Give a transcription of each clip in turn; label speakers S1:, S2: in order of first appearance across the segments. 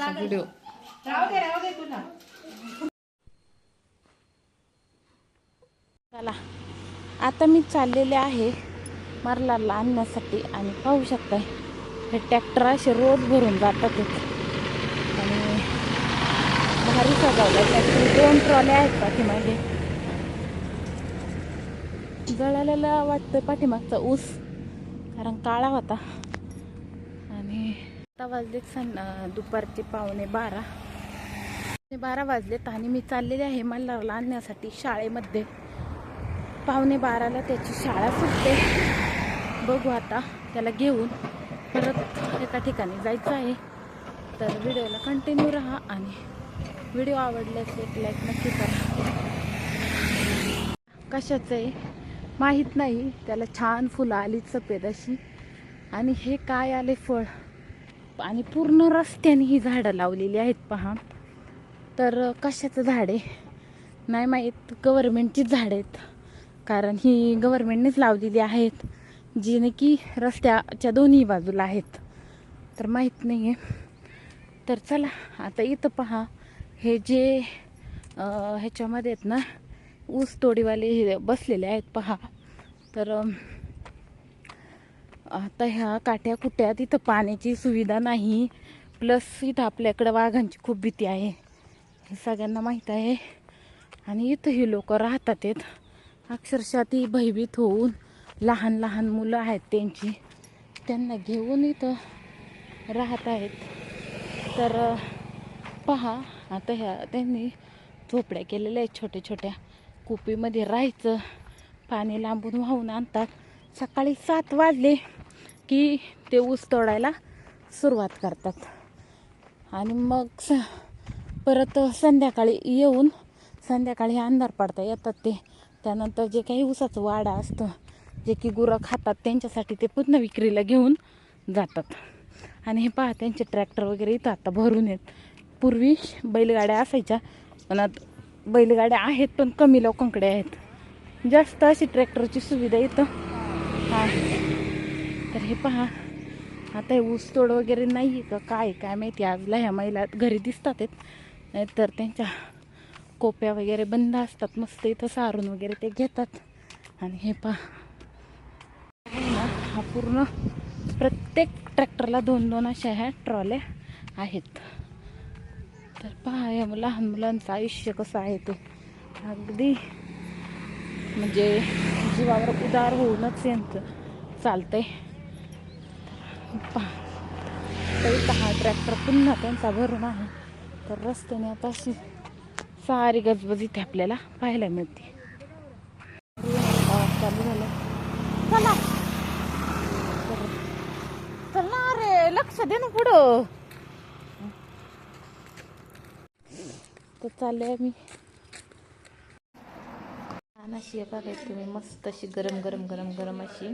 S1: आजचा व्हिडिओ.
S2: राहू दे तुला.
S1: चला आता मी चाललेले आहे मल्हारला आणण्यासाठी आणि पाहू शकताय हे ट्रॅक्टर असे रोज भरून जातात आणि भारी सजवलं ट्रॅक्टर. 2 ट्रॉल्या आहेत पाठीमागे. जळालेला वाटतं पाठीमागचा ऊस कारण काळा होता. आणि आता वाजलेत दुपारचे 12:15 वाजलेत आणि मी चाललेले आहे मल्हारला आणण्यासाठी शाळेमध्ये. 11:15ला त्याची शाळा सुटते. बघू आता त्याला घेऊन परत एका ठिकाणी जायचं आहे. तर व्हिडिओला कंटिन्यू राहा आणि व्हिडिओ आवडल्यास एक लाईक नक्की करा. कशाचं आहे माहीत नाही. त्याला छान फुलं आली सफेद अशी आणि हे काय आले फळ आणि पूर्ण रस्त्याने ही झाडं लावलेली आहेत पहा. तर कशाचं झाड आहे नाही माहीत. गव्हर्मेंटचीच झाडं आहेत कारण ही गव्हर्मेंटनेच लावलेली आहेत जिने की रस्त्याच्या दोन्ही बाजूला आहेत. तर माहीत नाही आहे. तर चला आता इथं पहा हे जे ह्याच्यामध्ये आहेत ना ऊस तोडीवाले हे बसलेले आहेत पहा. तर आता ह्या काट्या कुट्यात इथं पाण्याची सुविधा नाही. प्लस इथं आपल्याकडं वाघांची खूप भीती आहे हे सगळ्यांना माहीत आहे. आणि इथं ही लोक राहतात आहेत. अक्षरशः ती भयभीत होऊन लहान लहान मुलं आहेत त्यांना घेऊन इथं राहत आहेत. तर पहा आता त्यांनी झोपड्या केलेल्या आहेत छोट्या छोट्या. कुपीमध्ये राहायचं. पाणी लांबून वाहून आणतात. सकाळी 7 वाजले की ते ऊस तोडायला सुरुवात करतात आणि मग परत संध्याकाळी येऊन संध्याकाळी अंधार पडता येतात ते. त्यानंतर जे काही ऊसाचं वाडा असतं जे की गुरं खातात त्यांच्यासाठी ते पुन्हा विक्रीला घेऊन जातात. आणि हे पहा त्यांचे ट्रॅक्टर वगैरे इथं आता भरून आहेत. पूर्वी बैलगाड्या असायच्या पण आता बैलगाड्या आहेत पण कमी लोकांकडे आहेत. जास्त अशी ट्रॅक्टरची सुविधा इथं आहे. तर हे पहा आता हे ऊसतोड वगैरे नाही आहे का काय माहिती. आजला ह्या महिला घरी दिसतात आहेत नाहीतर त्यांच्या कोप्या वगैरे बंद असतात. मस्त इथं सारून वगैरे ते घेतात. आणि हे पहा आहे ना हा पूर्ण प्रत्येक ट्रॅक्टरला 2-2 अशा ह्या ट्रॉल्या आहेत. तर पहा या लहान मुलांचं आयुष्य कसं आहे ते अगदी म्हणजे जीवावर उदार होऊनच यांचं चालतंय. पहा तरी हा ट्रॅक्टर पुन्हा त्यांचा भरून आहे. तर रस्त्याने आता अशी सारी गजबज इथे आपल्याला पाहायला मिळते. चालू झालं. चला चला रे लक्ष दे ना पुढं. तर चालले मी अशी बघा तुम्ही मस्त अशी गरम गरम गरम गरम अशी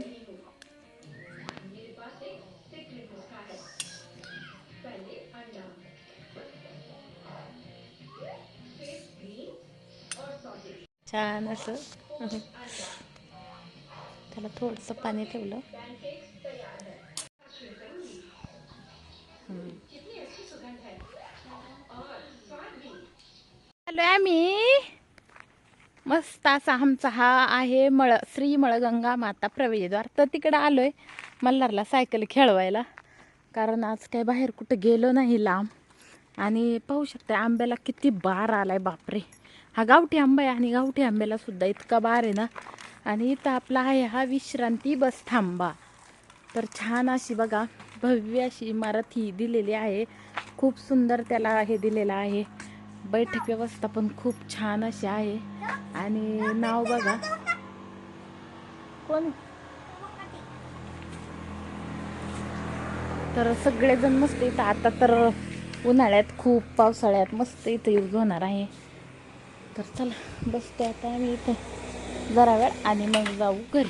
S1: छान असं त्याला थोडंसं पाणी ठेवलं. आलोय आम्ही मस्त असा आमचा हा आहे श्री मळगंगा माता प्रवेशद्वार. तर तिकडं आलोय मल्हारला सायकल खेळवायला कारण आज काय बाहेर कुठं गेलो नाही लांब. आणि पाहू शकता आंब्याला किती बार आलाय बापरे. हा गावठी आंबा आहे आणि गावठी आंब्याला सुद्धा इतका बार आहे ना. आणि इथं आपला आहे हा विश्रांती बस थांबा. तर छान अशी बघा भव्य अशी इमारत ही दिलेली आहे. खूप सुंदर त्याला हे दिलेलं आहे. बैठक व्यवस्था पण खूप छान अशी आहे. आणि नाव बघा कोण. तर सगळेजण मस्त इथं आता तर उन्हाळ्यात खूप पावसाळ्यात मस्त इथं यूज होणार आहे. तर चला बसते आता आम्ही इथं जरा वेळ आणि मग जाऊ घरी.